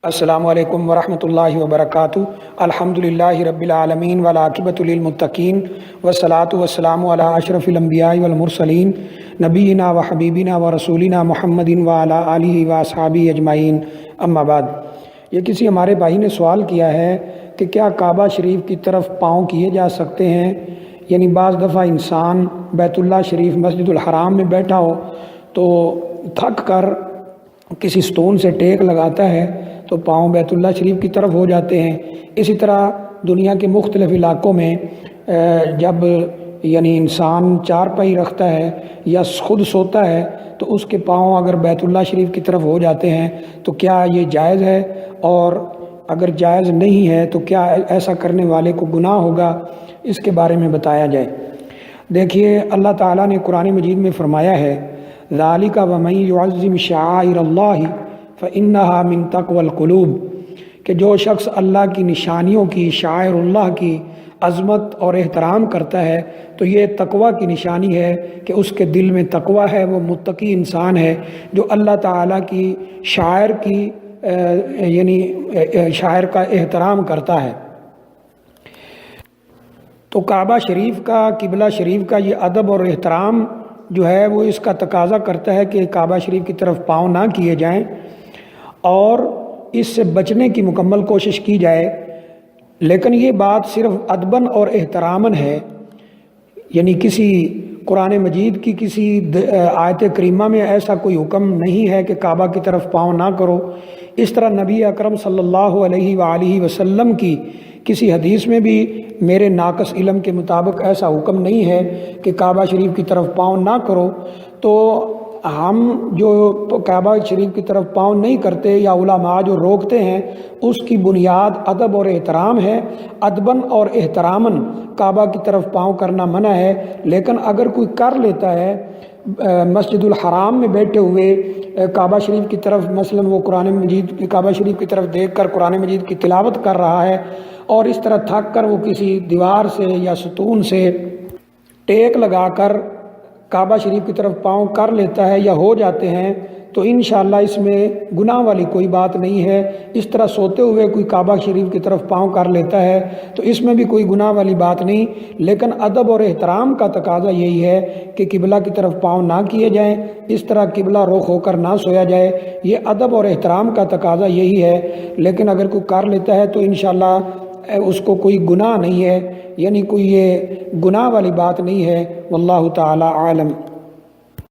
السلام علیکم ورحمۃ اللہ وبرکاتہ۔ الحمدللہ رب العالمین والعاقبۃ للمتقین والصلاۃ والسلام علی اشرف الانبیاء والمرسلین نبینا و حبیبنا و رسولنا محمد وعلی آلہ واصحابہ اجمعین، اما بعد۔ یہ کسی ہمارے بھائی نے سوال کیا ہے کہ کیا کعبہ شریف کی طرف پاؤں کیے جا سکتے ہیں؟ یعنی بعض دفعہ انسان بیت اللہ شریف مسجد الحرام میں بیٹھا ہو تو تھک کر کسی ستون سے ٹیک لگاتا ہے تو پاؤں بیت اللہ شریف کی طرف ہو جاتے ہیں۔ اسی طرح دنیا کے مختلف علاقوں میں جب یعنی انسان چارپائی رکھتا ہے یا خود سوتا ہے تو اس کے پاؤں اگر بیت اللہ شریف کی طرف ہو جاتے ہیں تو کیا یہ جائز ہے؟ اور اگر جائز نہیں ہے تو کیا ایسا کرنے والے کو گناہ ہوگا؟ اس کے بارے میں بتایا جائے۔ دیکھیے، اللہ تعالیٰ نے قرآن مجید میں فرمایا ہے ذَلِكَ وَمَن يُعَظِّمْ شَعَائِرَ اللَّهِ فَإِنَّهَا مِن تَقْوَى الْقُلُوبِ کہ جو شخص اللہ کی نشانیوں کی، شعائر اللہ کی عظمت اور احترام کرتا ہے تو یہ تقوی کی نشانی ہے کہ اس کے دل میں تقوی ہے، وہ متقی انسان ہے جو اللہ تعالیٰ کی شاعر کی یعنی شاعر کا احترام کرتا ہے۔ تو کعبہ شریف کا، قبلہ شریف کا یہ ادب اور احترام جو ہے وہ اس کا تقاضا کرتا ہے کہ کعبہ شریف کی طرف پاؤں نہ کیے جائیں اور اس سے بچنے کی مکمل کوشش کی جائے۔ لیکن یہ بات صرف ادباً اور احتراماً ہے، یعنی کسی قرآن مجید کی کسی آیت کریمہ میں ایسا کوئی حکم نہیں ہے کہ کعبہ کی طرف پاؤں نہ کرو۔ اس طرح نبی اکرم صلی اللہ علیہ وآلہ وسلم کی کسی حدیث میں بھی میرے ناقص علم کے مطابق ایسا حکم نہیں ہے کہ کعبہ شریف کی طرف پاؤں نہ کرو۔ تو ہم جو کعبہ شریف کی طرف پاؤں نہیں کرتے یا علماء جو روکتے ہیں اس کی بنیاد ادب اور احترام ہے۔ ادباً اور احتراماً کعبہ کی طرف پاؤں کرنا منع ہے، لیکن اگر کوئی کر لیتا ہے مسجد الحرام میں بیٹھے ہوئے کعبہ شریف کی طرف، مثلا وہ قرآن مجید کعبہ شریف کی طرف دیکھ کر قرآن مجید کی تلاوت کر رہا ہے اور اس طرح تھک کر وہ کسی دیوار سے یا ستون سے ٹیک لگا کر کعبہ شریف کی طرف پاؤں کر لیتا ہے یا ہو جاتے ہیں تو انشاءاللہ اس میں گناہ والی کوئی بات نہیں ہے۔ اس طرح سوتے ہوئے کوئی کعبہ شریف کی طرف پاؤں کر لیتا ہے تو اس میں بھی کوئی گناہ والی بات نہیں، لیکن ادب اور احترام کا تقاضا یہی ہے کہ قبلہ کی طرف پاؤں نہ کیے جائیں، اس طرح قبلہ رخ ہو کر نہ سویا جائے۔ یہ ادب اور احترام کا تقاضا یہی ہے، لیکن اگر کوئی کر لیتا ہے تو انشاءاللہ اس کو کوئی گناہ نہیں ہے، یعنی کوئی یہ گناہ والی بات نہیں ہے۔ واللہ تعالی عالم۔